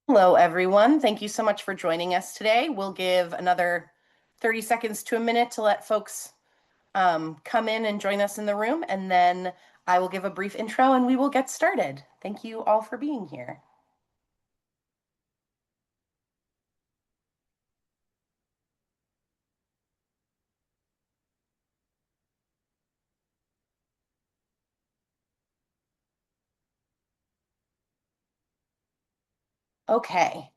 Hello, everyone. Thank you so much for joining us today. We'll give another 30 seconds to a minute to let folks come in and join us in the room, and then I will give a brief intro and we will get started. Thank you all for being here. Okay.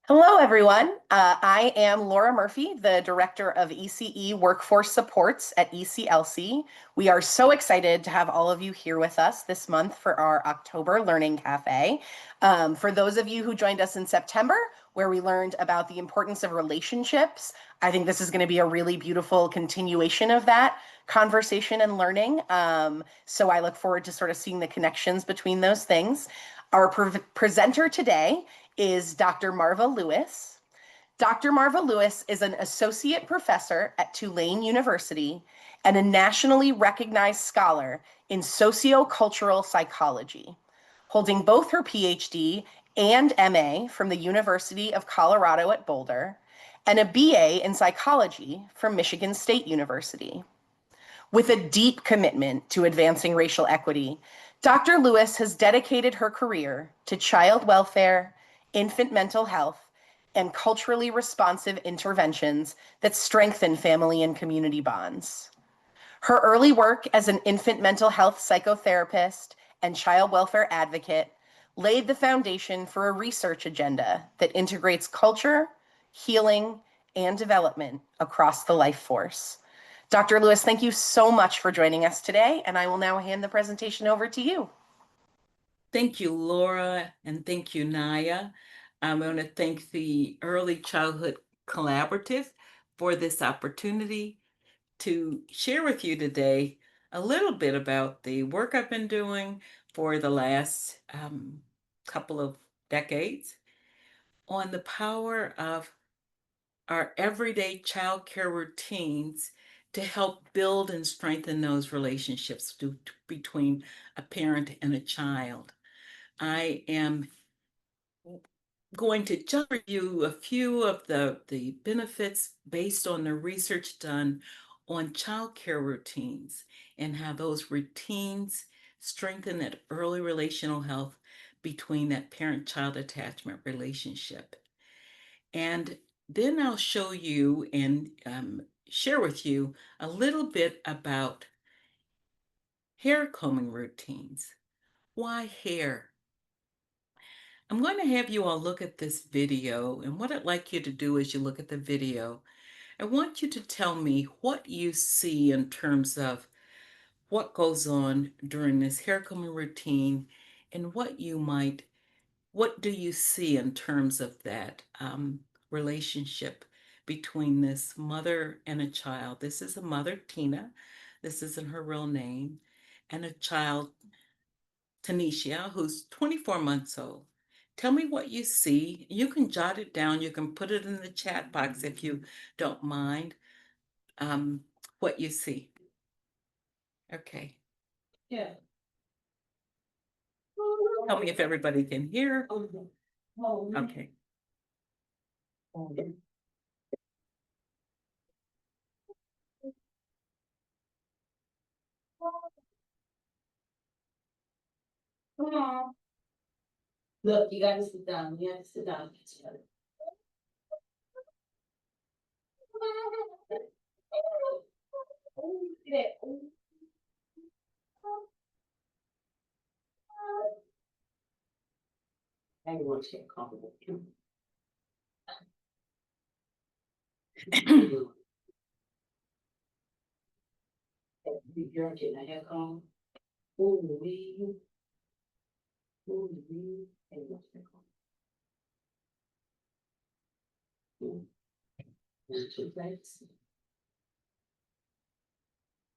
Hello, everyone. I am Laura Murphy, the Director of ECE Workforce Supports at ECLC. We are so excited to have all of you here with us this month for our October Learning Cafe. For those of you who joined us in September, where we learned about the importance of relationships, I think this is going to be a really beautiful continuation of that conversation and learning. So I look forward to sort of seeing the connections between those things. Our presenter today is Dr. Marva Lewis. Dr. Marva Lewis is an associate professor at Tulane University and a nationally recognized scholar in sociocultural psychology, holding both her PhD and MA from the University of Colorado at Boulder and a BA in psychology from Michigan State University. With a deep commitment to advancing racial equity, Dr. Lewis has dedicated her career to child welfare, infant mental health, and culturally responsive interventions that strengthen family and community bonds. Her early work as an infant mental health psychotherapist and child welfare advocate laid the foundation for a research agenda that integrates culture, healing, and development across the life force. Dr. Lewis, thank you so much for joining us today, and I will now hand the presentation over to you. Thank you, Laura, and thank you, Naya. I want to thank the Early Childhood Collaborative for this opportunity to share with you today a little bit about the work I've been doing for the last couple of decades on the power of our everyday childcare routines to help build and strengthen those relationships between a parent and a child. I am going to just review a few of the benefits based on the research done on childcare routines and how those routines strengthen that early relational health between that parent-child attachment relationship. And then I'll show you and share with you a little bit about hair combing routines. Why hair? I'm going to have you all look at this video, and what I'd like you to do as you look at the video, I want you to tell me what you see in terms of what goes on during this hair combing routine and what do you see in terms of that relationship between this mother and a child. This is a mother, Tina. This isn't her real name. And a child, Tanisha, who's 24 months old. Tell me what you see. You can jot it down. You can put it in the chat box if you don't mind what you see. Okay. Yeah. Tell me if everybody can hear. Okay. Look, you gotta sit down. You have to sit down. Everyone should get comfortable. You're getting a hair comb. Ooh, we. Ooh, we. Everyone's hair comb. There's 2 plates.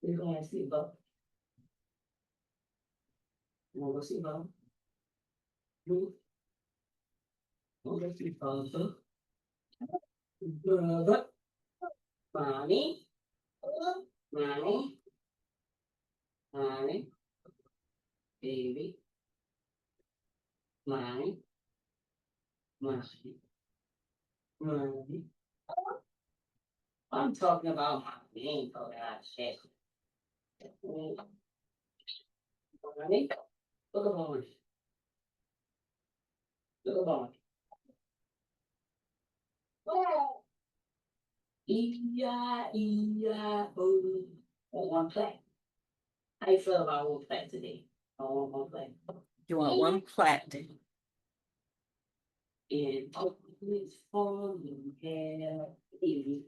We're gonna see both. You wanna go see both? Let's see both. Brother. Mommy. Mommy. Mommy. Baby. Mommy. Money. Money. I'm talking about my name for that shit. Money. Look at money. Look at money. E-I-E-I-O. On one plate. How you feel about one plate today? On one plate. You want one plat? And it's falling hair. E-I-E-I-O.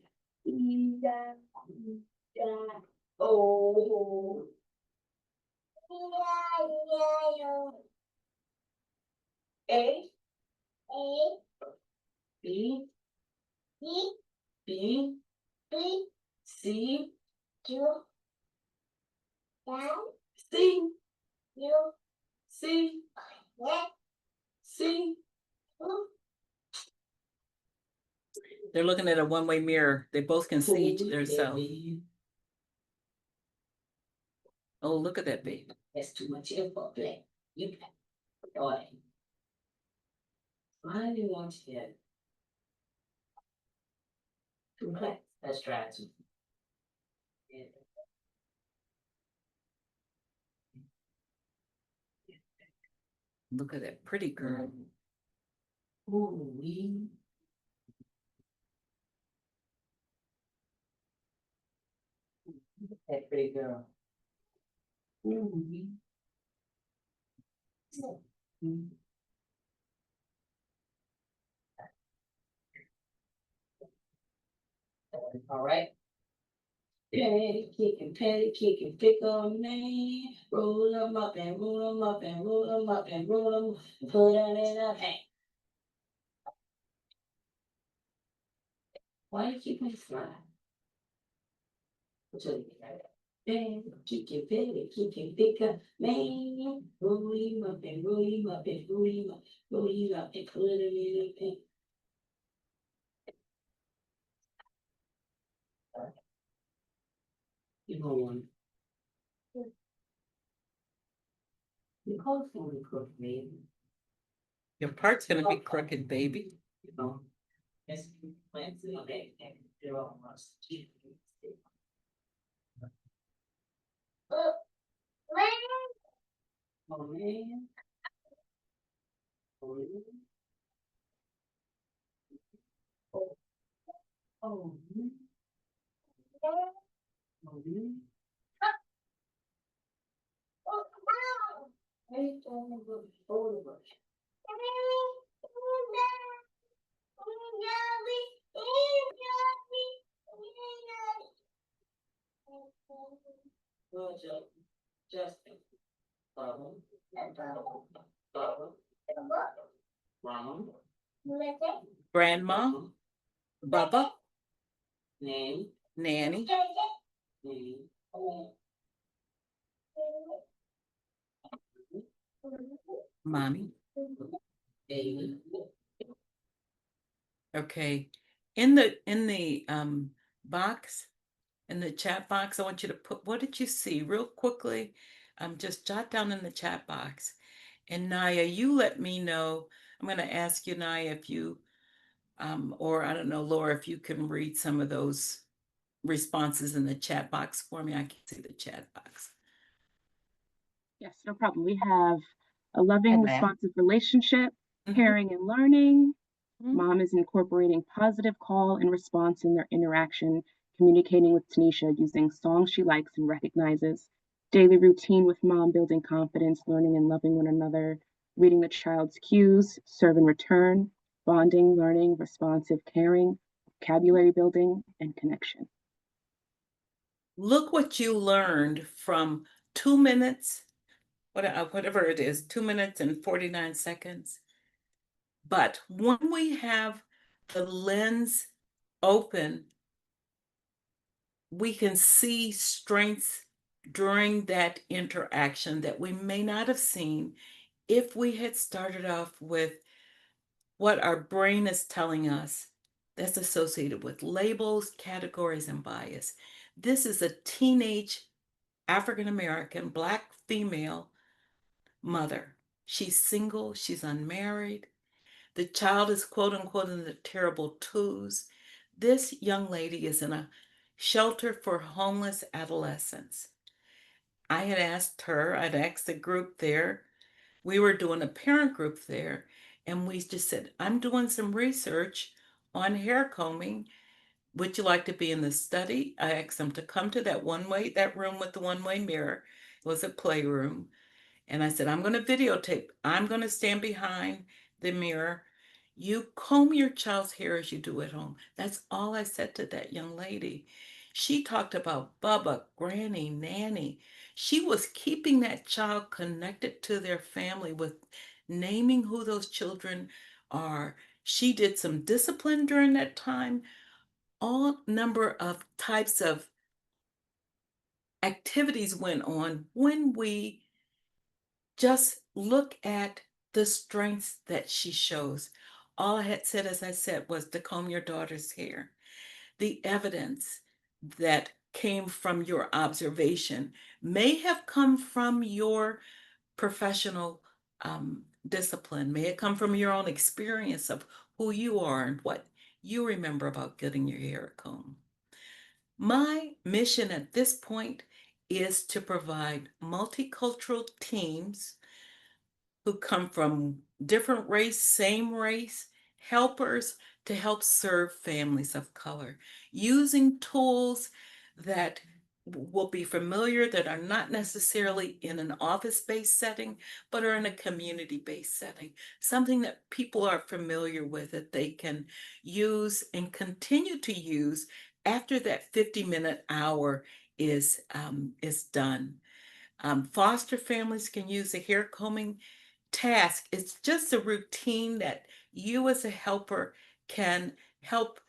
A. B. B. C. C. C. C. They're looking at a one-way mirror. They both can see each themselves. Oh, look at that baby. That's too much info. Play. You play. Daughter. Why do you want to get? Okay, let's try it. Look at that pretty girl. Ooh, we. That pretty girl. Ooh, we. All right. Patty kicking, pick on me. Roll them up and roll them up and roll them up and roll them. Put them in a pan. Why you keep me fly? Kicking, pick up, man. Roll him up and roll him up and roll him up, roll him up and put him in a pan. You know one. You call for the cook, man. Your part's gonna be crooked, baby. You know. Yes, plants in okay, and they're all must. Oh man. Oh man. Oh man. Oh man. Hey, oh the bush. Well, Justin. Problem. Problem. Mom. Grandma, Bubba, Name. Nanny, Name. Mommy. Baby. Okay. In the box, in the chat box, I want you to put, what did you see real quickly? Just jot down in the chat box. And Naya, you let me know. I'm going to ask you, Naya, if you, or I don't know, Laura, if you can read some of those responses in the chat box for me. I can see the chat box. Yes, no problem. We have a loving, Hi, ma'am. responsive relationship, Mhm. caring and learning. Mhm. Mom is incorporating positive call and response in their interaction, communicating with Tanisha using songs she likes and recognizes. Daily routine with mom building confidence, learning and loving one another, reading the child's cues, serve and return, bonding, learning, responsive, caring, vocabulary building, and connection. Look what you learned from 2 minutes, whatever it is, 2 minutes and 49 seconds. But when we have the lens open, we can see strengths during that interaction that we may not have seen if we had started off with what our brain is telling us that's associated with labels, categories, and bias. This is a teenage African American Black female mother. She's single, she's unmarried, The child is quote unquote in the terrible twos. This young lady is in a shelter for homeless adolescents. I'd asked the group there, we were doing a parent group there, and we just said, I'm doing some research on hair combing. Would you like to be in the study? I asked them to come to that room with the one-way mirror. It was a playroom. And I said, I'm going to videotape. I'm going to stand behind the mirror. You comb your child's hair as you do at home. That's all I said to that young lady. She talked about Bubba, Granny, Nanny. She was keeping that child connected to their family with naming who those children are. She did some discipline during that time. All number of types of activities went on when we just look at the strengths that she shows. All I had said, as I said, was to comb your daughter's hair. The evidence that came from your observation may have come from your professional discipline, may it come from your own experience of who you are and what you remember about getting your hair combed. My mission at this point is to provide multicultural teams who come from different race, same race, helpers to help serve families of color using tools that will be familiar, that are not necessarily in an office-based setting, but are in a community-based setting, something that people are familiar with, that they can use and continue to use after that 50-minute hour is done. Foster families can use a hair combing task. It's just a routine that you as a helper can help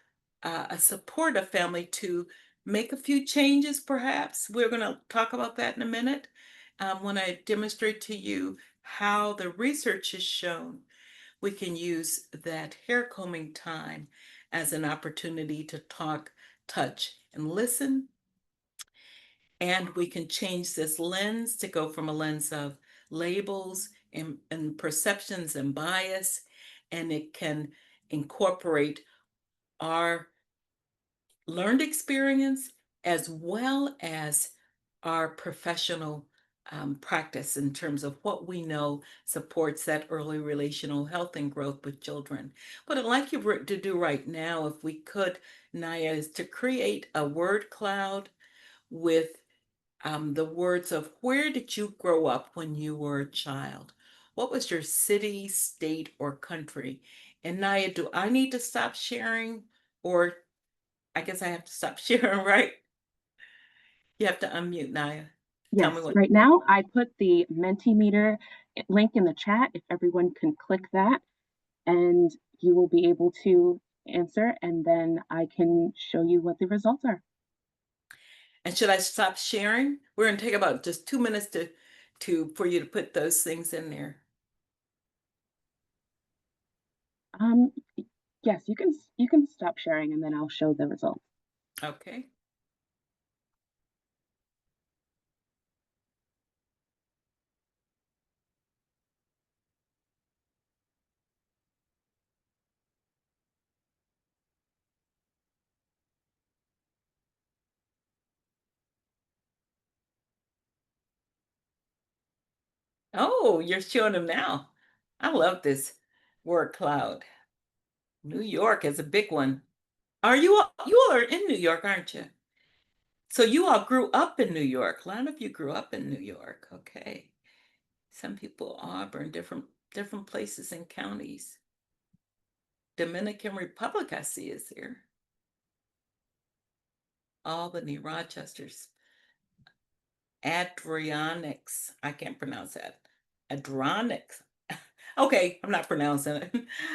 support a family to make a few changes, perhaps. We're going to talk about that in a minute when I demonstrate to you how the research has shown we can use that hair combing time as an opportunity to talk, touch, and listen. And we can change this lens to go from a lens of labels and perceptions and bias, and it can incorporate our learned experience as well as our professional practice in terms of what we know supports that early relational health and growth with children. What I'd like you to do right now, if we could, Naya, is to create a word cloud with the words of where did you grow up when you were a child? What was your city, state, or country? And Naya, do I need to stop sharing? Or I guess I have to stop sharing, right? You have to unmute, Naya. Tell me Yes, what. right now I put the Mentimeter link in the chat. If everyone can click that, and you will be able to answer, and then I can show you what the results are. And should I stop sharing? We're going to take about just 2 minutes for you to put those things in there. Um, yes, you can stop sharing, and then I'll show the results. Okay. Oh, you're showing them now. I love this word cloud. New York is a big one. You all are in New York, aren't you? So you all grew up in New York. A lot of you grew up in New York. Okay. Some people, Auburn, different places and counties. Dominican Republic, I see, is here. Albany, Rochester's. Adrianics. I can't pronounce that. Adrianics. Okay, I'm not pronouncing it.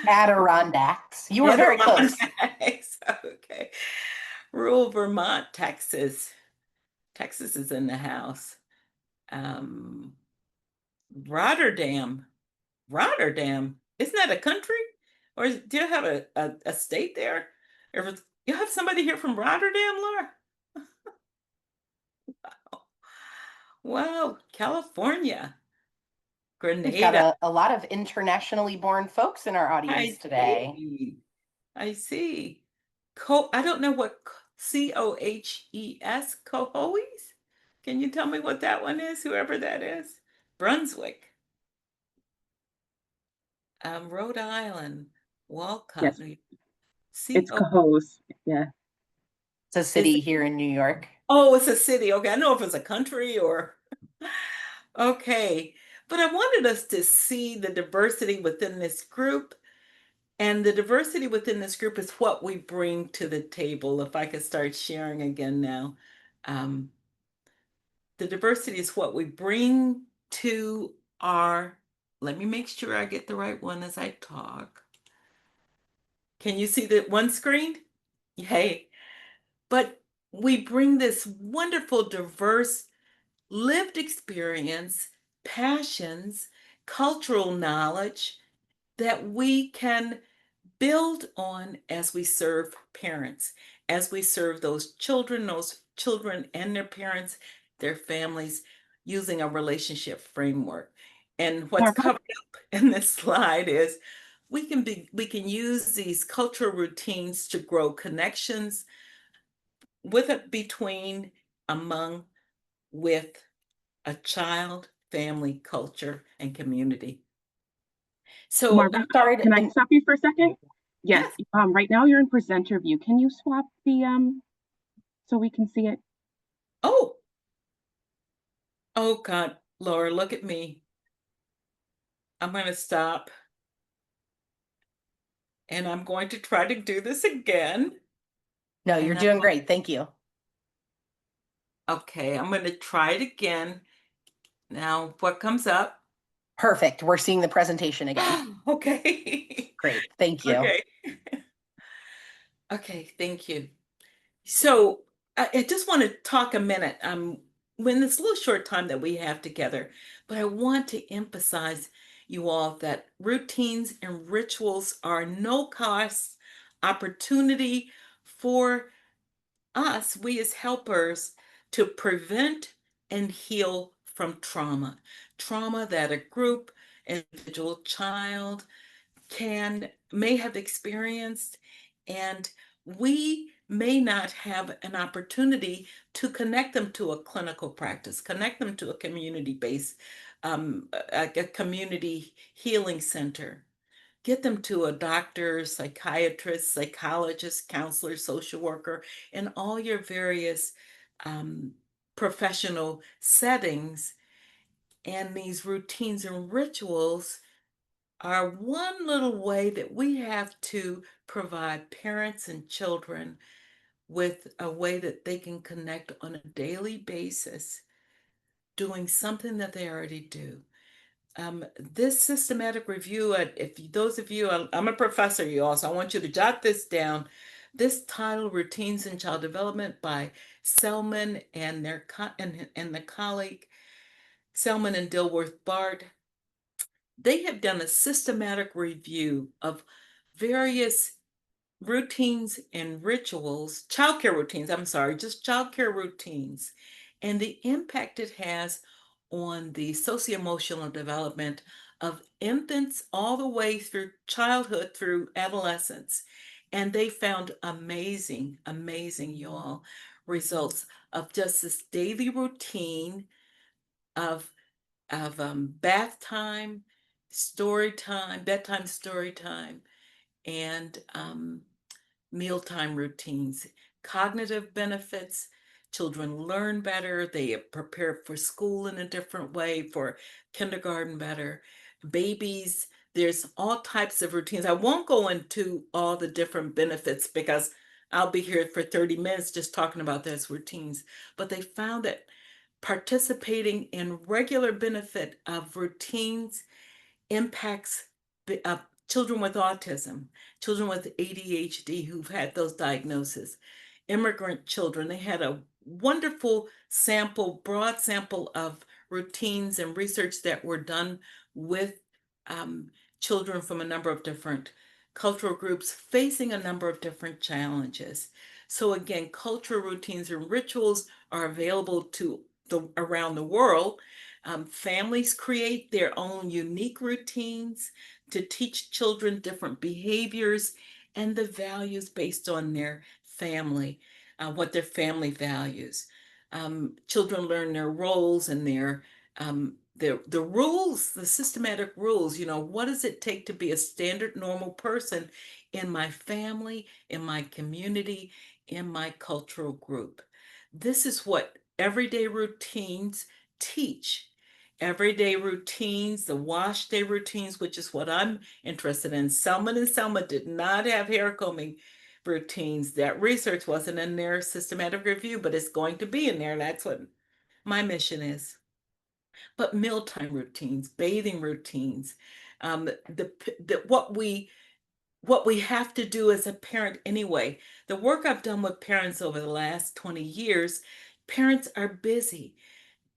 Adirondacks. You were very close. Adirondacks. Okay. Rural Vermont, Texas. Texas is in the house. Rotterdam. Rotterdam. Isn't that a country? Or do you have a state there? Or you have somebody here from Rotterdam, Laura? Wow, California. We've got Grenada. a lot of internationally born folks in our audience I today. see. I see. I don't know what Cohes, Cohoes? Can you tell me what that one is, whoever that is? Brunswick, Rhode Island, Walcott, Yes, New York. it's C-O, Cahos. Yeah. It's a is city here in New York. oh, it's a city. Okay, I know if it's a country or okay. But I wanted us to see the diversity within this group. And the diversity within this group is what we bring to the table. If I could start sharing again now. Um, the diversity is what we bring to let me make sure I get the right one as I talk. Can you see the one screen? Yay. But we bring this wonderful, diverse, lived experience, passions, cultural knowledge that we can build on as we serve parents, as we serve those children and their parents, their families, using a relationship framework. And what's Marva? covered up in this slide is we can use these cultural routines to grow connections with it between, among, with a child, family, culture, and community. So Marva, Sorry to, can I stop you for a second? Yes. yes. Right now you're in presenter view. Can you swap the so we can see it? Oh, oh God, Laura, look at me. I'm going to stop and I'm going to try to do this again. no, you're And doing great. Thank you. okay, I'm going to try it again. Now, what comes up? Perfect. We're seeing the presentation again. Okay. Great. Thank you. Okay. Okay, thank you. So I just want to talk a minute when this little short time that we have together, but I want to emphasize you all that routines and rituals are no cost opportunity for us, we as helpers, to prevent and heal from trauma that a group, individual child may have experienced, and we may not have an opportunity to connect them to a clinical practice, connect them to a community-based, a community healing center, get them to a doctor, psychiatrist, psychologist, counselor, social worker, in all your various um, professional settings. And these routines and rituals are one little way that we have to provide parents and children with a way that they can connect on a daily basis, doing something that they already do. This systematic review, if those of you, I'm a professor, you all, so I want you to jot this down. This title, Routines in Child Development by Selman and and the colleague, Selman and Dilworth Bart, they have done a systematic review of various routines and rituals, childcare routines, I'm sorry, just childcare routines, and the impact it has on the socio-emotional development of infants all the way through childhood, through adolescence. And they found amazing, amazing, y'all, results of just this daily routine of bath time, story time, bedtime story time, and mealtime routines, cognitive benefits. Children learn better. They are prepared for school in a different way, for kindergarten better. Babies, there's all types of routines. I won't go into all the different benefits because I'll be here for 30 minutes just talking about those routines. But they found that participating in regular benefit of routines impacts children with autism, children with ADHD who've had those diagnoses, immigrant children. They had a wonderful sample, broad sample of routines and research that were done with children from a number of different cultural groups facing a number of different challenges. So again, cultural routines and rituals are available to around the world. Families create their own unique routines to teach children different behaviors and the values based on their family, what their family values. Children learn their roles and the rules, the systematic rules. What does it take to be a standard normal person in my family, in my community, in my cultural group? This is what everyday routines teach. Everyday routines, the wash day routines, which is what I'm interested in. Selma and Selma did not have hair combing routines. That research wasn't in their systematic review, but it's going to be in there. That's what my mission is. But mealtime routines, bathing routines, what we have to do as a parent anyway. The work I've done with parents over the last 20 years, parents are busy.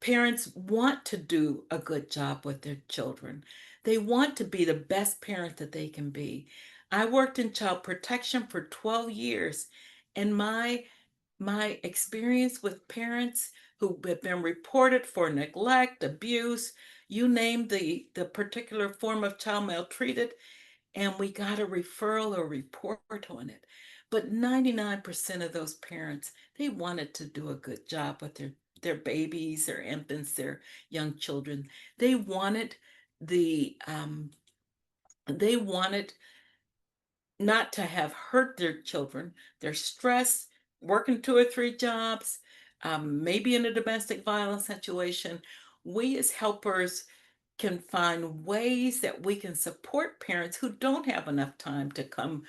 Parents want to do a good job with their children. They want to be the best parent that they can be. I worked in child protection for 12 years, and my experience with parents who have been reported for neglect, abuse, you name the particular form of child maltreated, and we got a referral or report on it. But 99% of those parents, they wanted to do a good job with their babies, their infants, their young children. They wanted the they wanted not to have hurt their children. They're stressed, working 2 or 3 jobs, maybe in a domestic violence situation. We as helpers can find ways that we can support parents who don't have enough time to come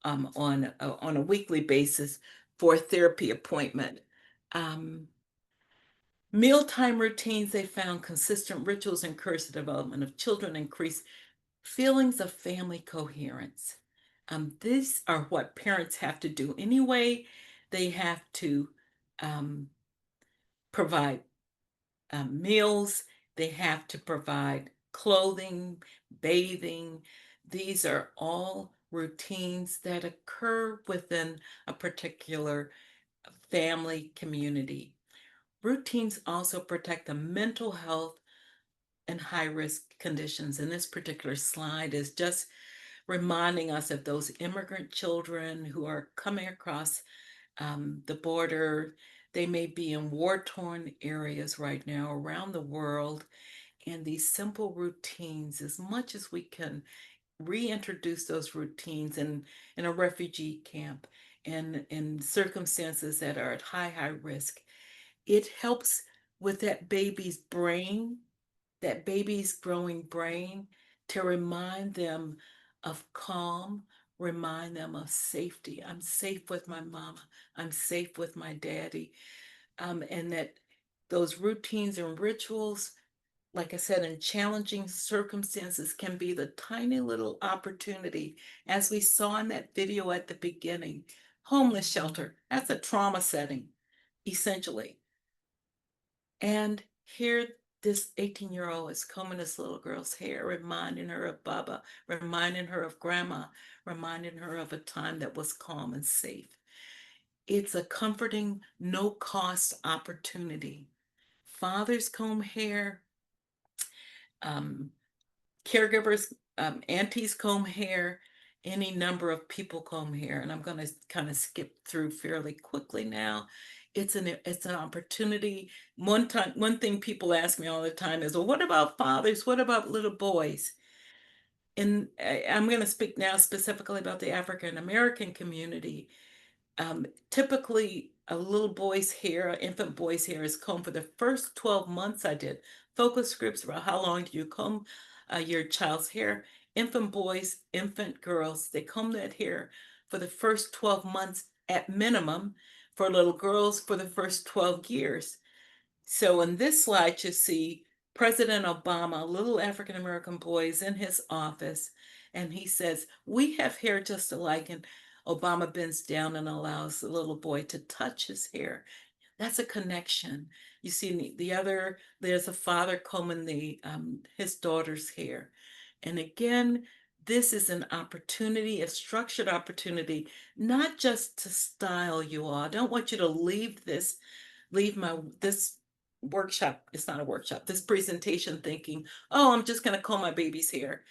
on a weekly basis for a therapy appointment. Um, Mealtime routines, they found consistent rituals encourage the development of children, increase feelings of family coherence. These are what parents have to do anyway. They have to um, provide meals, they have to provide clothing, bathing. These are all routines that occur within a particular family community. Routines also protect the mental health and high risk conditions. And this particular slide is just reminding us of those immigrant children who are coming across the border. They may be in war-torn areas right now around the world. And these simple routines, as much as we can reintroduce those routines in a refugee camp and in circumstances that are at high risk, it helps with that baby's growing brain, to remind them of calm, remind them of safety. I'm safe with my mama. I'm safe with my daddy. And that those routines and rituals, like I said, in challenging circumstances, can be the tiny little opportunity, as we saw in that video at the beginning. Homeless shelter, that's a trauma setting, essentially. And here, this 18-year-old is combing this little girl's hair, reminding her of Baba, reminding her of Grandma, reminding her of a time that was calm and safe. It's a comforting, no-cost opportunity. Fathers comb hair, um, caregivers, aunties comb hair, any number of people comb hair. And I'm going to kind of skip through fairly quickly now. It's an opportunity. One thing people ask me all the time is, well, what about fathers? What about little boys? And I'm going to speak now specifically about the African American community. Typically, a little boy's hair, an infant boy's hair, is combed for the first 12 months. I did focus groups about how long do you comb your child's hair. Infant boys, infant girls, they comb that hair for the first 12 months at minimum. For little girls, for the first 12 years. So in this slide, you see President Obama, little African American boys in his office, and he says, "We have hair just alike." And Obama bends down and allows the little boy to touch his hair. That's a connection. You see there's a father combing his daughter's hair. And again, this is an opportunity, a structured opportunity, not just to style you all. I don't want you to leave this workshop, it's not a workshop, this presentation thinking, oh, I'm just going to comb my baby's hair.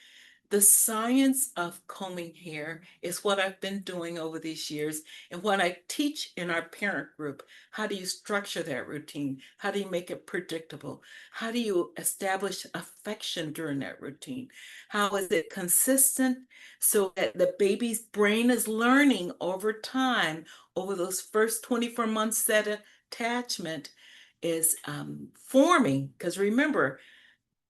The science of combing hair is what I've been doing over these years and what I teach in our parent group. How do you structure that routine? How do you make it predictable? How do you establish affection during that routine? How is it consistent so that the baby's brain is learning over time, over those first 24 months that attachment is forming? Because remember,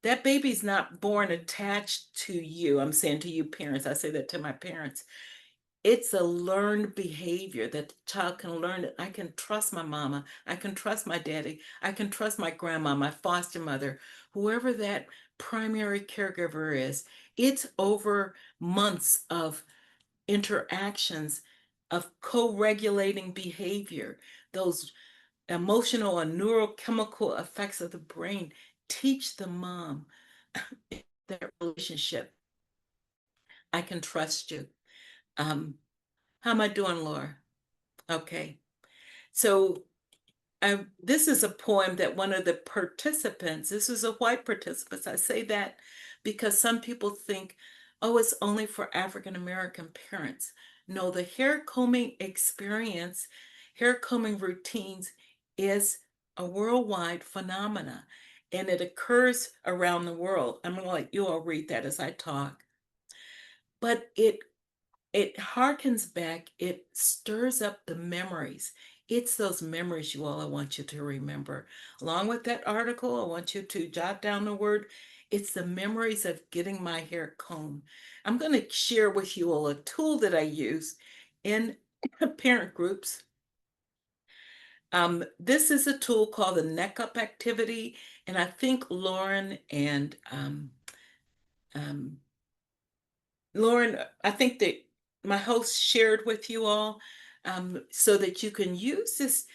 that baby's not born attached to you. I'm saying to you parents, I say that to my parents. It's a learned behavior that the child can learn that I can trust my mama, I can trust my daddy, I can trust my grandma, my foster mother, whoever that primary caregiver is. It's over months of interactions of co-regulating behavior, those emotional and neurochemical effects of the brain. Teach the mom that relationship. I can trust you. How am I doing, Laura? Okay. So this is a poem that one of the participants, this is a white participant. I say that because some people think, oh, it's only for African American parents. No, the hair combing experience, hair combing routines is a worldwide phenomena, and it occurs around the world. I'm gonna let you all read that as I talk. But it harkens back, it stirs up the memories. It's those memories, you all, I want you to remember. Along with that article, I want you to jot down the word. It's the memories of getting my hair combed. I'm going to share with you all a tool that I use in parent groups. This is a tool called the neck up activity. And I think Lauren and Lauren, I think that my host shared with you all so that you can use this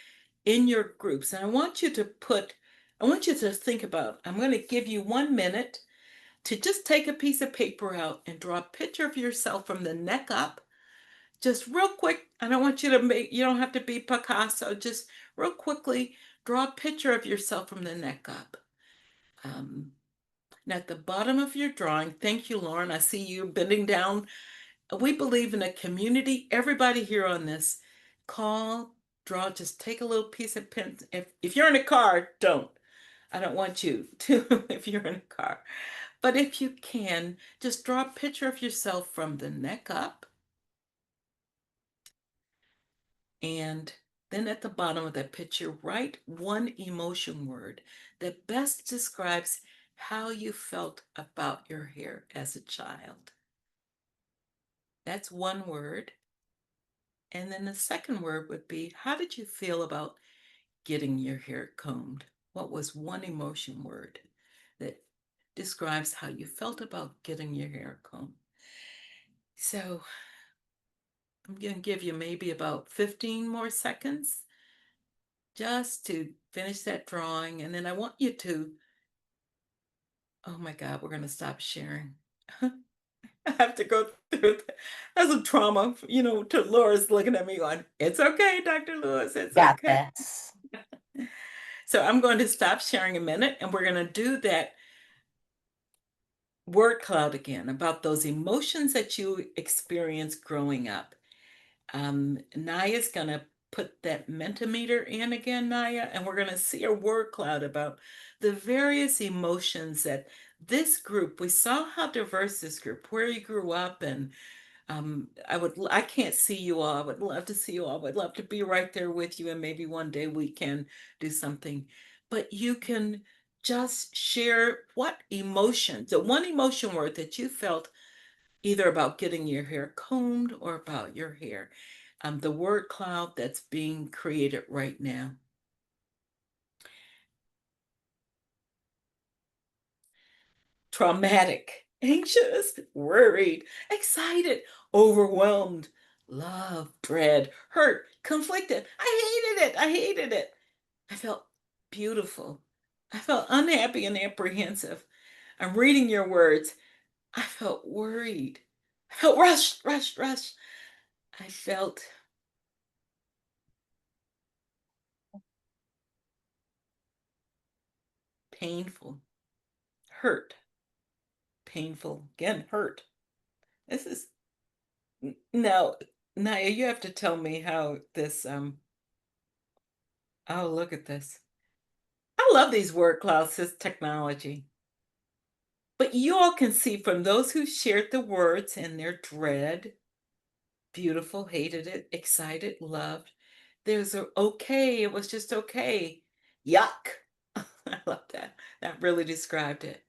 in your groups. And I want you to think about, I'm going to give you 1 minute to just take a piece of paper out and draw a picture of yourself from the neck up. Just real quick. I don't want you to you don't have to be Picasso. Just real quickly, draw a picture of yourself from the neck up. And at the bottom of your drawing, thank you, Lauren. I see you bending down. We believe in a community. Everybody here on this, call, draw, just take a little piece of pen. If you're in a car, don't. I don't want you to if you're in a car. But if you can, just draw a picture of yourself from the neck up. And then at the bottom of that picture, write one emotion word that best describes how you felt about your hair as a child. That's one word. And then the second word would be, how did you feel about getting your hair combed? What was one emotion word that describes how you felt about getting your hair combed? So I'm going to give you maybe about 15 more seconds just to finish that drawing. And then I want you to, oh my God, we're going to stop sharing. I have to go through that. That's a trauma, to Laura's looking at me going, it's okay, Dr. Lewis, it's Got okay. this. So I'm going to stop sharing a minute and we're going to do that word cloud again about those emotions that you experienced growing up. Naya's going to put that Mentimeter in again, Naya, and we're going to see a word cloud about the various emotions that this group, we saw how diverse this group, where you grew up, and I can't see you all. I would love to see you all. I would love to be right there with you, and maybe one day we can do something. But you can just share what emotion, the one emotion word that you felt either about getting your hair combed or about your hair. The word cloud that's being created right now. Traumatic, anxious, worried, excited, overwhelmed, love, dread, hurt, conflicted. I hated it. I hated it. I felt beautiful. I felt unhappy and apprehensive. I'm reading your words. I felt worried. I felt rushed, rushed, rushed. I felt painful, hurt, painful, again, hurt. This is now, Naya, you have to tell me how this, oh, look at this. I love these word clouds, this technology. But you all can see from those who shared the words and their dread, beautiful, hated it, excited, loved. There's a okay, it was just okay. Yuck. I love that. That really described it.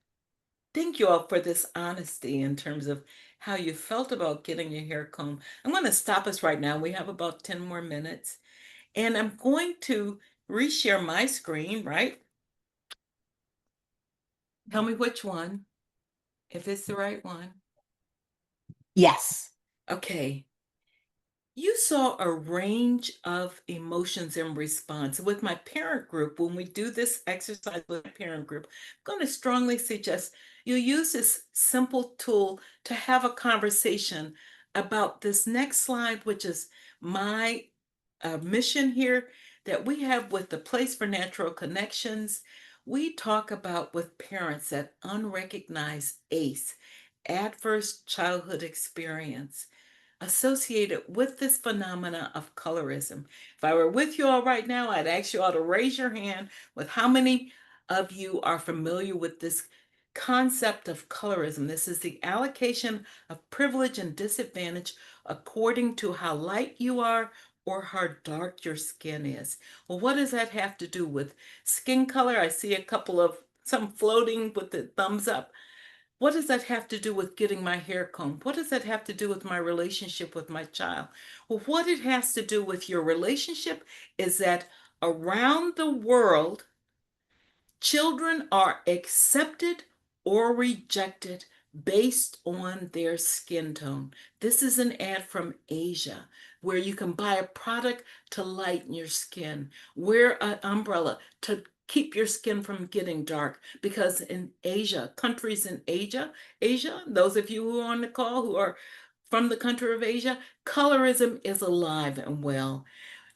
Thank you all for this honesty in terms of how you felt about getting your hair combed. I'm going to stop us right now. We have about 10 more minutes. And I'm going to reshare my screen, right? Tell me which one, if it's the right one. Yes. Okay. You saw a range of emotions in response. With my parent group, when we do this exercise with my parent group, I'm going to strongly suggest you use this simple tool to have a conversation about this next slide, which is my mission here that we have with the Place for Natural Connections. We talk about with parents that unrecognized ACE, adverse childhood experience associated with this phenomena of colorism. If I were with you all right now, I'd ask you all to raise your hand with how many of you are familiar with this concept of colorism. This is the allocation of privilege and disadvantage according to how light you are or how dark your skin is. Well, what does that have to do with skin color? I see a couple of some floating with the thumbs up. What does that have to do with getting my hair combed? What does that have to do with my relationship with my child? Well, what it has to do with your relationship is that around the world, children are accepted or rejected based on their skin tone. This is an ad from Asia where you can buy a product to lighten your skin, wear an umbrella to keep your skin from getting dark. Because in Asia, countries in Asia, those of you who are on the call who are from the country of Asia, colorism is alive and well.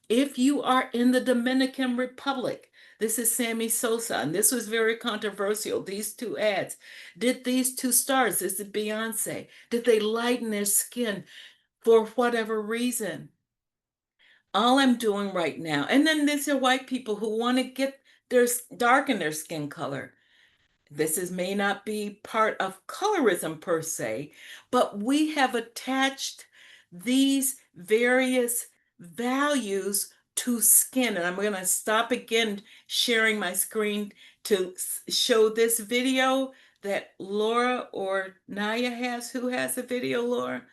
If you are in the Dominican Republic, this is Sammy Sosa, and this was very controversial. These two ads. Did these two stars, this is Beyonce, did they lighten their skin for whatever reason? All I'm doing right now, and then there's are white people who want to get their darken their skin color. This is may not be part of colorism per se, but we have attached these various values to skin. And I'm going to stop again sharing my screen to show this video that Laura or Naya has. Who has the video, Laura?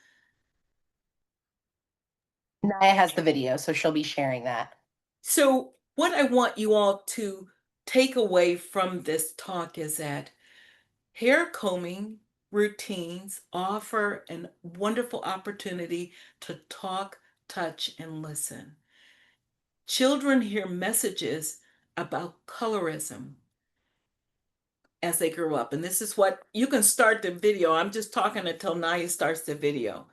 Naya has the video, so she'll be sharing that. So what I want you all to take away from this talk is that hair combing routines offer a wonderful opportunity to talk, touch, and listen. Children hear messages about colorism as they grow up. And this is what you can start the video. I'm just talking until Naya starts the video.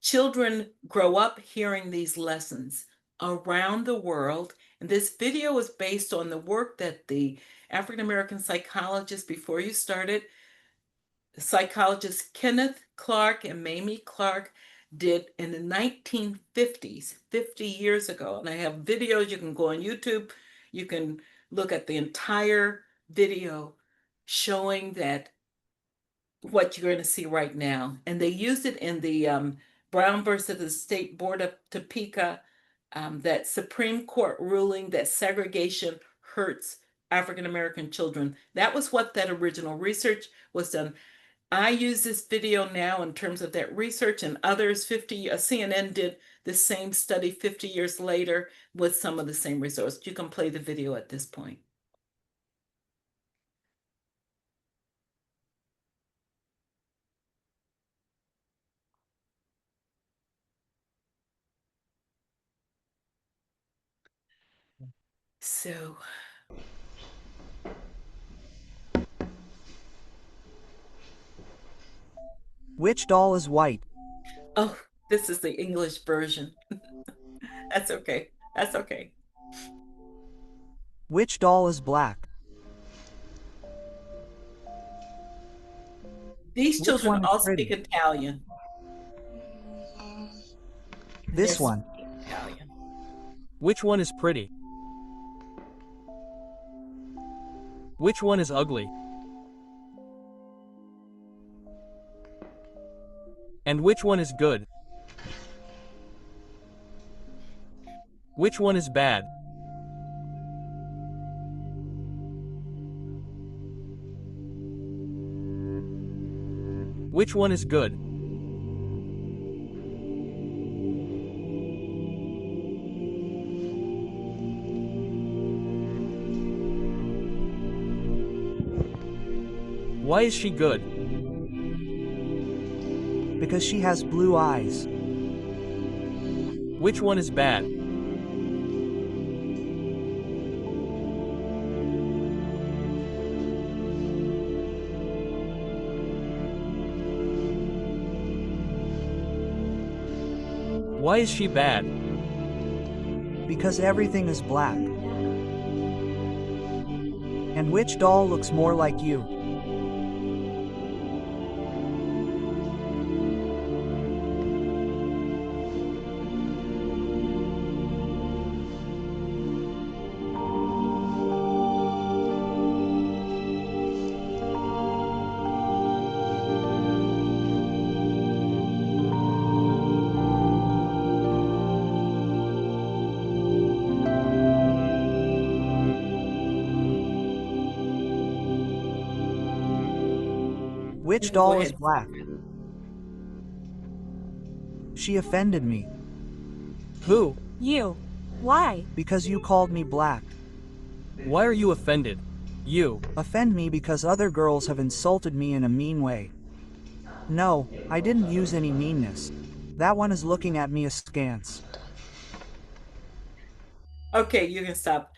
Children grow up hearing these lessons around the world. And this video is based on the work that the African American psychologist, before you started, psychologists Kenneth Clark and Mamie Clark did in the 1950s, 50 years ago. And I have videos, you can go on YouTube, you can look at the entire video showing that what you're going to see right now. And they used it in the Brown versus the State Board of Topeka, that Supreme Court ruling that segregation hurts African American children. That was what that original research was done. I use this video now in terms of that research, and others 50, CNN did the same study 50 years later with some of the same results. You can play the video at this point. So, Which doll is white? oh, this is the English version. That's okay. That's okay. Which doll is black? These Which children one is all pretty? speak Italian. And they're This one. speaking Italian. Which one is pretty? Which one is ugly? And which one is good? Which one is bad? Which one is good? Why is she good? Because she has blue eyes. Which one is bad? Why is she bad? Because everything is black. And which doll looks more like you? Which Go doll is ahead. black? She offended me. Who? You. Why? Because you called me black. Why are you offended? You. Offend me because other girls have insulted me in a mean way. No, I didn't use any meanness. That one is looking at me askance. Okay, you can stop.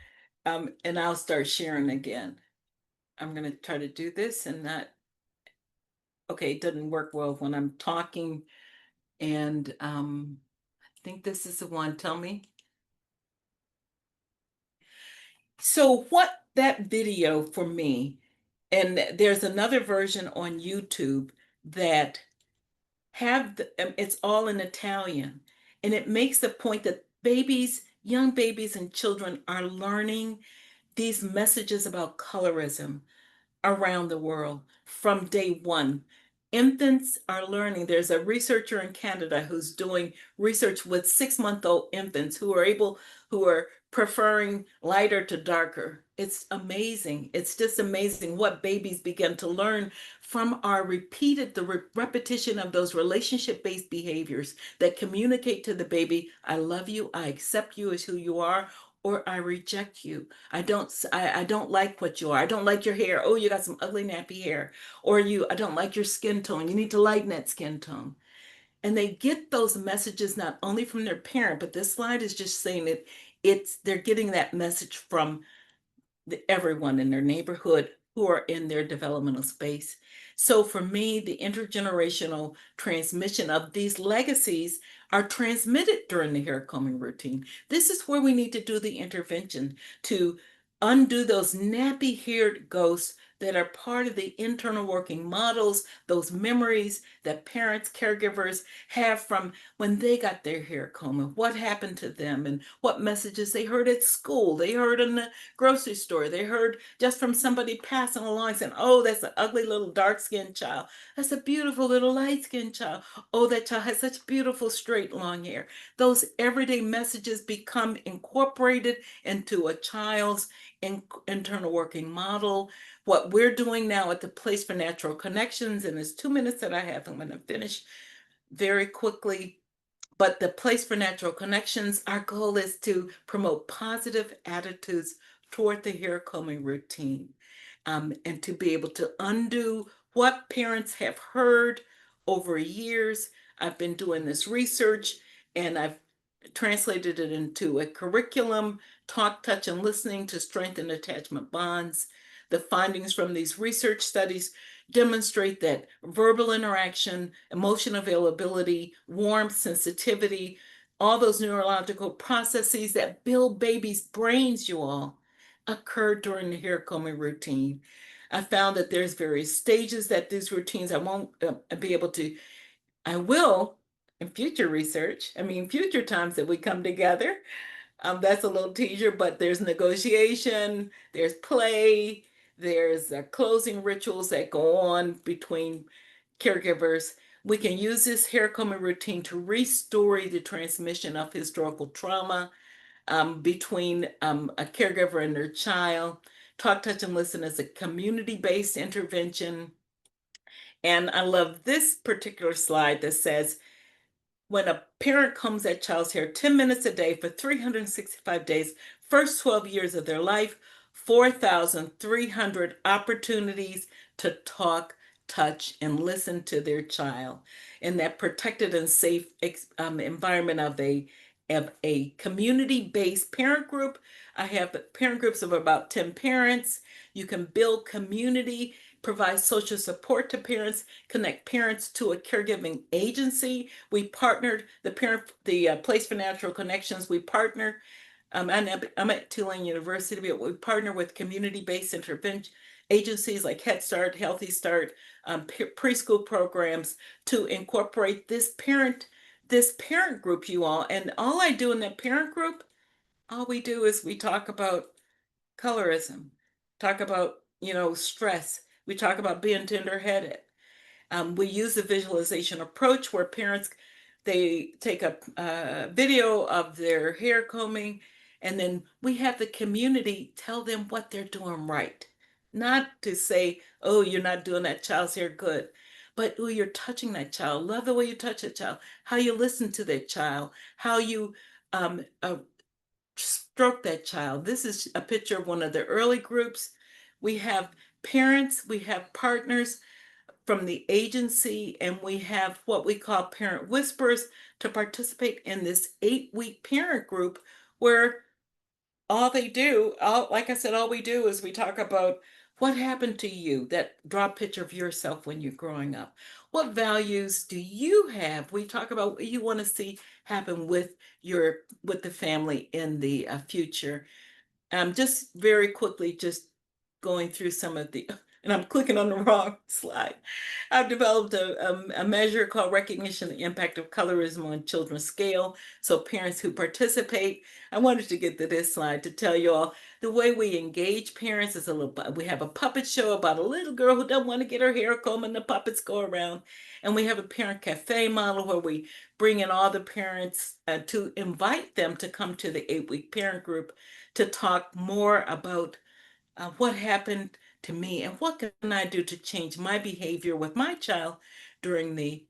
And I'll start sharing again. I'm going to try to do this and not. Okay, it doesn't work well when I'm talking. And I think this is the one. Tell me. So, what that video for me, and there's another version on YouTube that it's all in Italian, and it makes the point that young babies and children are learning these messages about colorism around the world from day one. Infants are learning. There's a researcher in Canada who's doing research with 6-month-old infants who are preferring lighter to darker. It's amazing. It's just amazing what babies begin to learn from the repetition of those relationship-based behaviors that communicate to the baby, I love you, I accept you as who you are, or I reject you. I don't like what you are. I don't like your hair. Oh, you got some ugly nappy hair. Or I don't like your skin tone. You need to lighten that skin tone. And they get those messages not only from their parent, but this slide is just saying they're getting that message from everyone in their neighborhood who are in their developmental space. So for me, the intergenerational transmission of these legacies are transmitted during the hair combing routine. This is where we need to do the intervention to undo those nappy-haired ghosts that are part of the internal working models, those memories that parents, caregivers have from when they got their hair combed, what happened to them, and what messages they heard at school, they heard in the grocery store, they heard just from somebody passing along saying, oh, that's an ugly little dark-skinned child. That's a beautiful little light-skinned child. Oh, that child has such beautiful straight long hair. Those everyday messages become incorporated into a child's internal working model. What we're doing now at the Place for Natural Connections, and there's 2 minutes that I have, I'm going to finish very quickly. But the Place for Natural Connections, our goal is to promote positive attitudes toward the hair combing routine, and to be able to undo what parents have heard over years. I've been doing this research and I've translated it into a curriculum, talk, touch, and listening to strengthen attachment bonds. The findings from these research studies demonstrate that verbal interaction, emotion availability, warmth, sensitivity, all those neurological processes that build babies' brains, you all, occur during the hair combing routine. I found that there's various stages that these routines, I will in future research, future times that we come together. That's a little teaser, but there's negotiation, there's play, there's closing rituals that go on between caregivers. We can use this hair combing routine to restore the transmission of historical trauma between a caregiver and their child. Talk, touch, and listen is a community-based intervention. And I love this particular slide that says, when a parent combs that child's hair 10 minutes a day for 365 days, first 12 years of their life, 4,300 opportunities to talk, touch, and listen to their child in that protected and safe environment of a community-based parent group. I have parent groups of about 10 parents. You can build community, provide social support to parents, connect parents to a caregiving agency. We partnered the Place for Natural Connections. We partner. I'm at Tulane University, but we partner with community-based intervention agencies like Head Start, Healthy Start, preschool programs to incorporate this parent group, you all. And all I do in that parent group, all we do is we talk about colorism, talk about, stress. We talk about being tender-headed. We use the visualization approach where parents, they take a video of their hair combing, and then we have the community tell them what they're doing right. Not to say, oh, you're not doing that child's hair good, but oh, you're touching that child. Love the way you touch that child, how you listen to that child, how you stroke that child. This is a picture of one of the early groups. We have parents, we have partners from the agency, and we have what we call parent whispers to participate in this 8-week parent group where like I said, all we do is we talk about what happened to you, that draw a picture of yourself when you're growing up. What values do you have? We talk about what you want to see happen with the family in the future. Just very quickly, just going through some of and I'm clicking on the wrong slide. I've developed a measure called Recognition of the Impact of Colorism on Children's Scale. So parents who participate, I wanted to get to this slide to tell you all the way we engage parents is we have a puppet show about a little girl who doesn't want to get her hair combed and the puppets go around. And we have a parent cafe model where we bring in all the parents to invite them to come to the 8-week parent group to talk more about what happened to me and what can I do to change my behavior with my child during the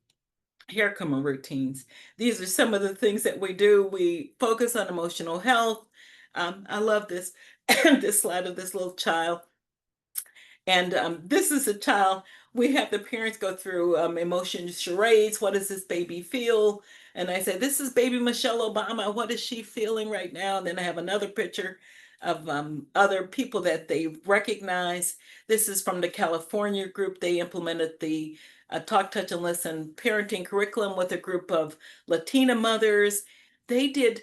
hair comb routines. These are some of the things that we do. We focus on emotional health. I love this this slide of this little child. And this is a child, we have the parents go through emotion charades. What does this baby feel? And I say, this is baby Michelle Obama. What is she feeling right now? And then I have another picture of other people that they recognize. This is from the California group. They implemented the Talk, Touch, and Listen parenting curriculum with a group of Latina mothers. They did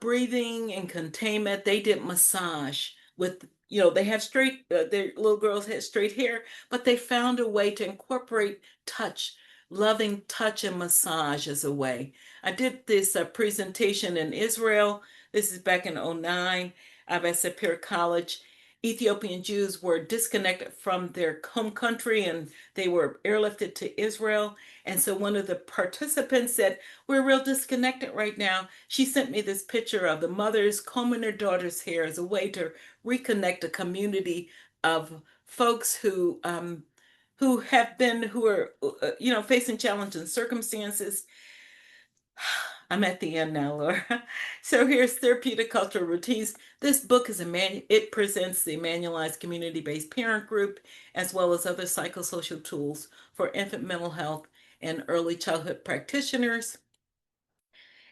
breathing and containment. They did massage with, they have their little girls had straight hair, but they found a way to incorporate touch, loving touch and massage as a way. I did this presentation in Israel. This is back in 2009. I'm at Sapir College. Ethiopian Jews were disconnected from their home country and they were airlifted to Israel. And so one of the participants said, we're real disconnected right now. She sent me this picture of the mothers combing their daughter's hair as a way to reconnect a community of folks who are, facing challenging circumstances. I'm at the end now, Laura. So here's Therapeutic Cultural Routines. This book it presents the manualized community-based parent group, as well as other psychosocial tools for infant mental health and early childhood practitioners.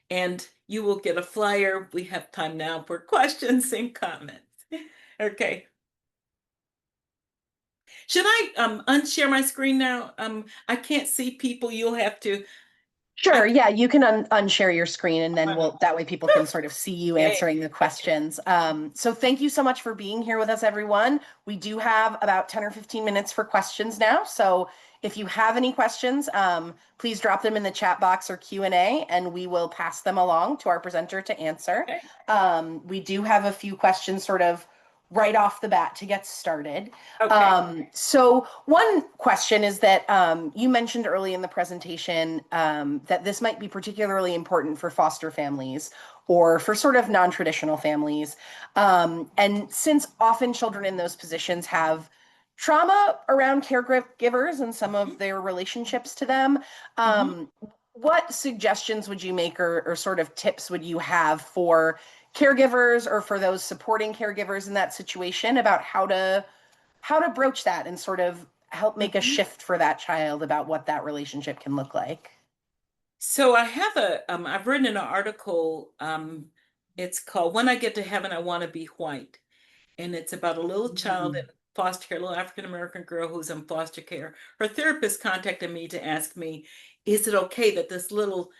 And you will get a flyer. We have time now for questions and comments. Okay. Should I unshare my screen now? I can't see people. You'll have to. Sure. Yeah, you can unshare your screen and then that way people can sort of see you Okay. answering the questions. So thank you so much for being here with us, everyone. We do have about 10 or 15 minutes for questions now. So if you have any questions, please drop them in the chat box or Q&A and we will pass them along to our presenter to answer. Okay. We do have a few questions sort of right off the bat to get started. So one question is that you mentioned early in the presentation that this might be particularly important for foster families or for sort of non-traditional families. And since often children in those positions have trauma around caregivers and some of their relationships to them, what suggestions would you make or sort of tips would you have for caregivers or for those supporting caregivers in that situation about how to broach that and sort of help make a shift for that child about what that relationship can look like? So I have I've written an article, it's called When I Get to Heaven, I Want to Be White. And it's about a little child in foster care, a little African American girl who's in foster care. Her therapist contacted me to ask me, is it okay that this little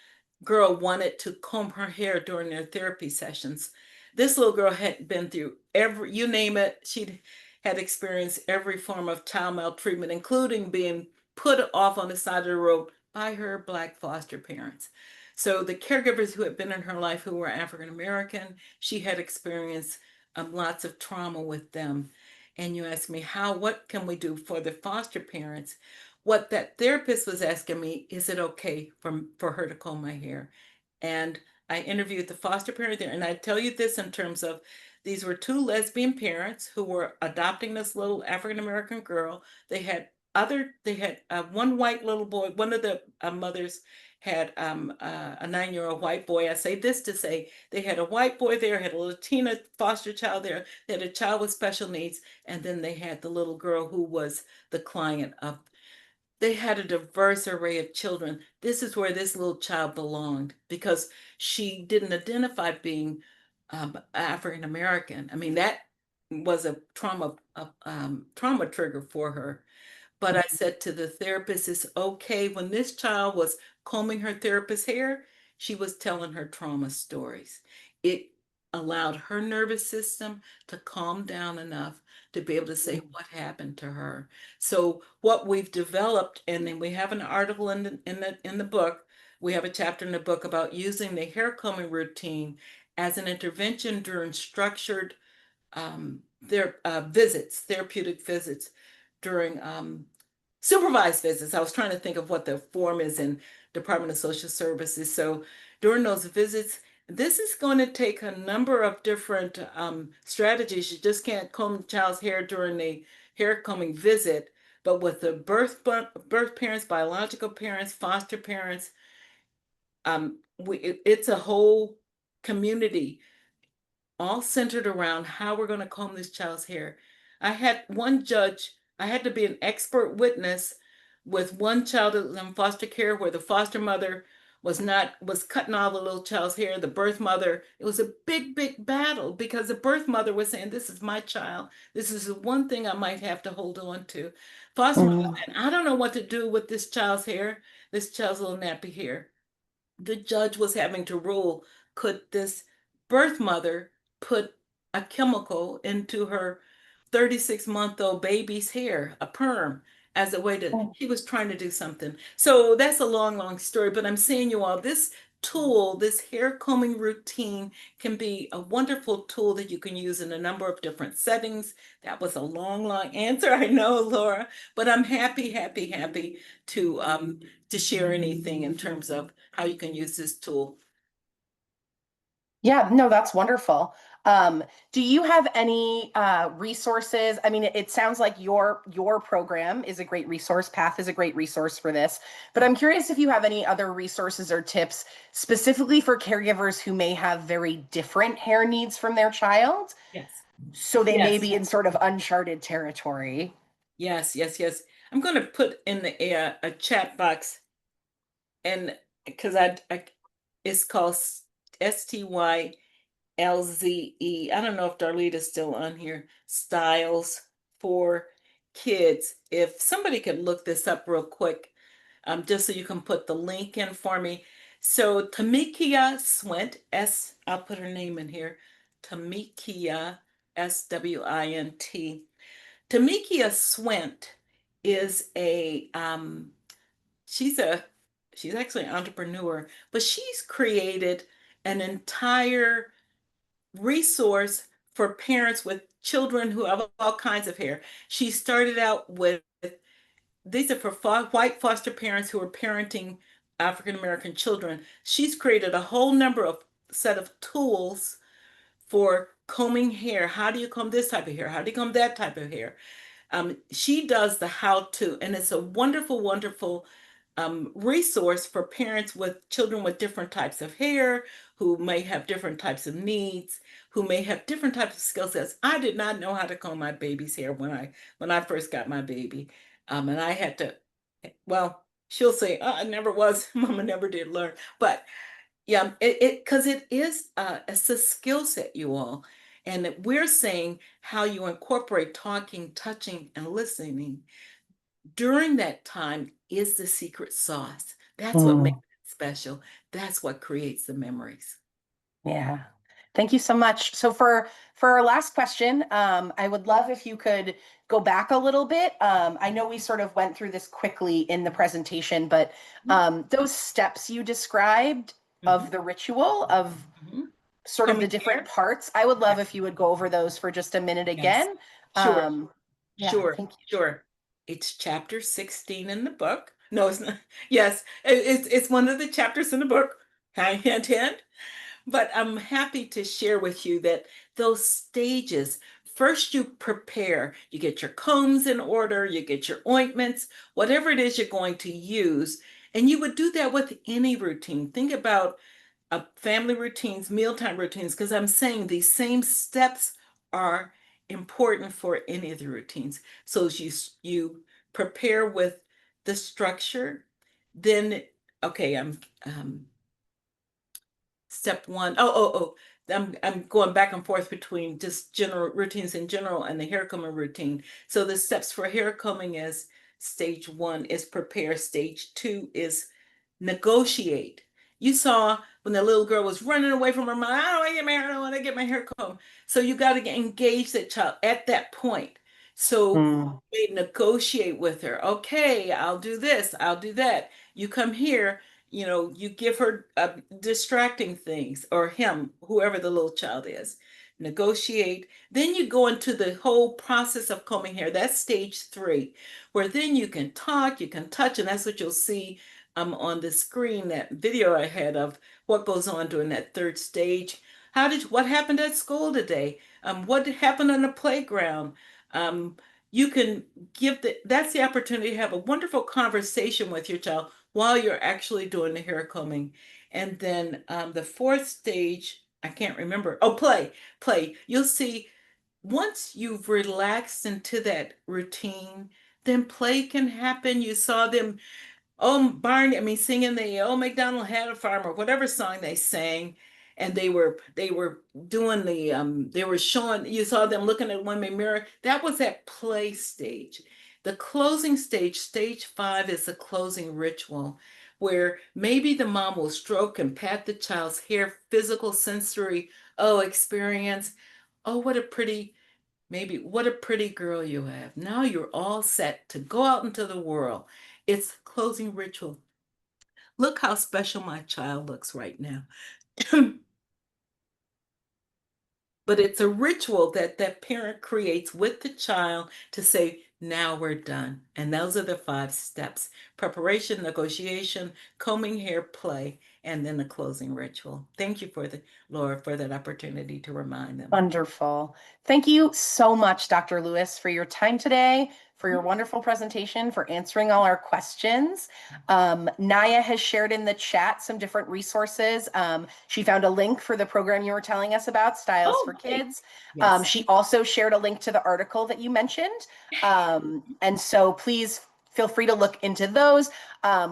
girl wanted to comb her hair during their therapy sessions? This little girl had been through every, you name it, she had experienced every form of child maltreatment, including being put off on the side of the road by her Black foster parents. So the caregivers who had been in her life who were African American, she had experienced lots of trauma with them. And you asked me, what can we do for the foster parents? What that therapist was asking me, is it okay for her to comb my hair? And I interviewed the foster parent there, and I tell you this in terms of these were two lesbian parents who were adopting this little African American girl. They had one white little boy. One of the mothers had a 9-year-old white boy. I say this to say they had a white boy there, had a Latina foster child there, they had a child with special needs, and then they had the little girl who was the client of. They had a diverse array of children. This is where this little child belonged because she didn't identify being African American. I mean, that was a trauma trigger for her. But I said to the therapist, it's okay. When this child was combing her therapist's hair, she was telling her trauma stories. It allowed her nervous system to calm down enough to be able to say what happened to her. So what we've developed, and then we have an article in the book, we have a chapter in the book about using the hair combing routine as an intervention during structured therapeutic visits during supervised visits. I was trying to think of what the form is in Department of Social Services. So during those visits, this is going to take a number of different strategies. You just can't comb the child's hair during the hair combing visit, but with the birth parents, biological parents, foster parents, it's a whole community all centered around how we're going to comb this child's hair. I had one judge, I had to be an expert witness with one child that was in foster care where the foster mother was cutting all the little child's hair, the birth mother. It was a big battle because the birth mother was saying, this is my child. This is the one thing I might have to hold on to. Foster mother said, I don't know what to do with this child's hair, this child's little nappy hair. The judge was having to rule, could this birth mother put a chemical into her 36-month-old baby's hair, a perm, as a way to, he was trying to do something. So that's a long story, but I'm saying you all, this tool, this hair combing routine can be a wonderful tool that you can use in a number of different settings. That was a long answer, I know, Laura, but I'm happy to share anything in terms of how you can use this tool. Yeah, no, that's wonderful. Do you have any resources? I mean, it sounds like your program is a great resource. Path is a great resource for this. But I'm curious if you have any other resources or tips specifically for caregivers who may have very different hair needs from their child. Yes. So they may Yes. be in sort of uncharted territory. Yes. I'm going to put in the a chat box, and because it's called STYLZE. I don't know if Darlita's still on here. Styles for Kids. If somebody could look this up real quick, just so you can put the link in for me. So Tamikia Swint, I'll put her name in here. Tamikia, Swint. Tamikia Swint is she's actually an entrepreneur, but she's created an entire resource for parents with children who have all kinds of hair. She started out with, these are for white foster parents who are parenting African American children. She's created a whole number of set of tools for combing hair. How do you comb this type of hair? How do you comb that type of hair? She does the how to, and it's a wonderful, wonderful resource for parents with children with different types of hair, who may have different types of needs, who may have different types of skill sets. I did not know how to comb my baby's hair when I first got my baby, and I had to. Well, she'll say, "I never was. Mama never did learn," but yeah, because it is it's a skill set, you all. And we're saying how you incorporate talking, touching, and listening during that time is the secret sauce. That's what makes it special. That's what creates the memories. Yeah. Thank you so much. So for our last question, I would love if you could go back a little bit. I know we sort of went through this quickly in the presentation, but those steps you described of the ritual of Mhm. sort of the Coming different here. parts, I would love Yes. if you would go over those for just a minute Yes. again. Sure. Yeah, Sure. thank you. Sure. It's chapter 16 in the book. No, it's not. Yes, it's one of the chapters in the book. Hint, hint. But I'm happy to share with you that those stages, first you prepare, you get your combs in order, you get your ointments, whatever it is you're going to use. And you would do that with any routine. Think about family routines, mealtime routines, because I'm saying these same steps are important for any of the routines. So as you prepare with the structure, then okay, I'm step one. I'm going back and forth between just general routines in general and the hair combing routine. So the steps for hair combing is stage one is prepare. Stage two is negotiate. You saw when the little girl was running away from her mom, I don't want to get my hair, I don't want to get my hair combed. So you got to engage that child at that point. So they negotiate with her. Okay, I'll do this, I'll do that. You come here, you give her distracting things, or him, whoever the little child is. Negotiate. Then you go into the whole process of combing hair. That's stage three, where then you can talk, you can touch, and that's what you'll see on the screen, that video I had of what goes on during that third stage. What happened at school today? What happened on the playground? You can that's the opportunity to have a wonderful conversation with your child while you're actually doing the hair combing. And then the fourth stage, I can't remember. Oh, play. You'll see once you've relaxed into that routine, then play can happen. You saw them singing the "Oh McDonald Had a Farm" or whatever song they sang, and they were doing they were showing. You saw them looking at one mirror. That was that play stage. The closing stage, stage five, is the closing ritual, where maybe the mom will stroke and pat the child's hair, physical, sensory, experience. Oh, what a pretty girl you have. Now you're all set to go out into the world. It's closing ritual. Look how special my child looks right now. But it's a ritual that that parent creates with the child to say, now we're done. And those are the five steps: preparation, negotiation, combing hair, play, and then the closing ritual. Thank you Laura, for that opportunity to remind them. Wonderful. Thank you so much, Dr. Lewis, for your time today, for your wonderful presentation, for answering all our questions. Naya has shared in the chat some different resources. She found a link for the program you were telling us about, Styles for Kids. Yes. She also shared a link to the article that you mentioned. And so please feel free to look into those.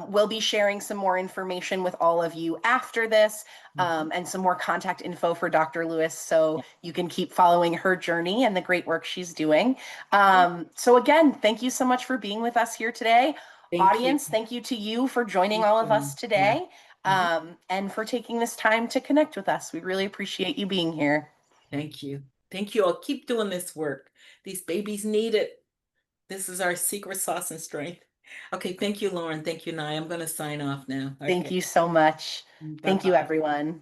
We'll be sharing some more information with all of you after this, and some more contact info for Dr. Lewis, so you can keep following her journey and the great work she's doing. So again, thank you so much for being with us here today. Thank Audience, you. thank you to you for joining Thank all of you. us today, Yeah. and for taking this time to connect with us. We really appreciate you being here. Thank you. Thank you all. Keep doing this work. These babies need it. This is our secret sauce and strength. Okay, thank you, Lauren. Thank you, Nye. I'm going to sign off now. Thank Okay. you so much. Thank you, Bye-bye. everyone.